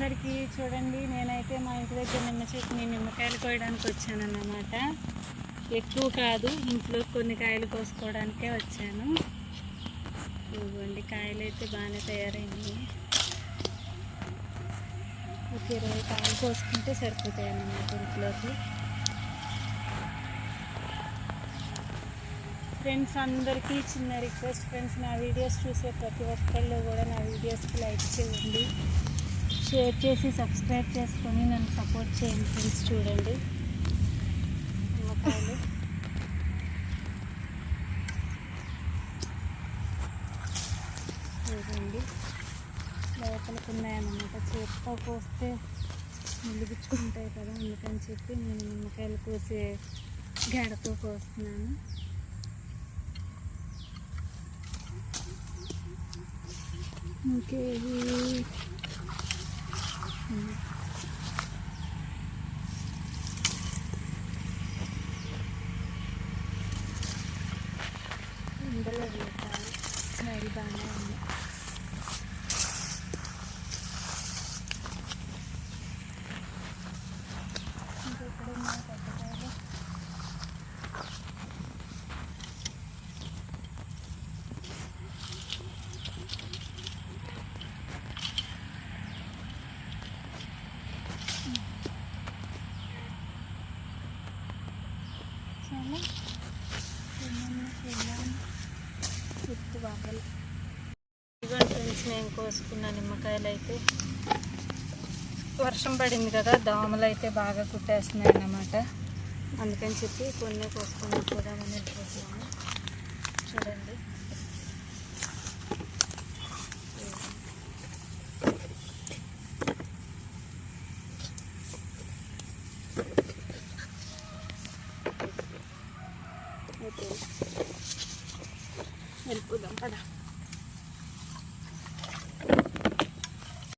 అందరికీ. చూడండి, నేనైతే మా ఇంటి దగ్గర నిమ్మకాయలు కోయడానికి వచ్చానన్నమాట. ఎక్కువ కాదు, ఇంట్లో కొన్ని కాయలు కోసుకోవడానికే వచ్చాను. ఇవ్వండి, కాయలు అయితే బాగానే తయారైనాయి. ఒక 20 కాయలు కోసుకుంటే సరిపోతాయి అన్నమాట ఇంట్లోకి. ఫ్రెండ్స్, అందరికీ చిన్న రిక్వెస్ట్ ఫ్రెండ్స్, నా వీడియోస్ చూసే ప్రతి ఒక్కళ్ళు కూడా నా వీడియోస్కి లైక్ చేయండి, షేర్ చేసి సబ్స్క్రైబ్ చేసుకొని నన్ను సపోర్ట్ చేయండి ఫ్రెండ్స్. చూడండి నిమ్మకాయలు చూడండి, లోపలికి ఉన్నాయన్నమాట. చేతితో కోస్తే నిలిపించుకుంటాయి కదా, అందుకని చెప్పి నేను నిమ్మకాయలు కోసే గడతో కోస్తున్నాను. ఇంకేవి ఇందులో వేసాను, మరి బాగానే ఉంది. ఇంకెక్కడ ఉన్నాయి పెద్దకాయలు. చాలా ఎత్తు బాగలు. ఇదిగోండి ఫ్రెండ్స్, నేను కోసుకున్న నిమ్మకాయలు అయితే వర్షం పడింది కదా, దోమలు అయితే బాగా కుట్టేస్తున్నాయి అన్నమాట. అందుకని చెప్పి కొన్ని కోసుకొని పోదామని వెళ్ళిపోతున్నాను. చూడండి, వెళ్ళిపోదాం పదా.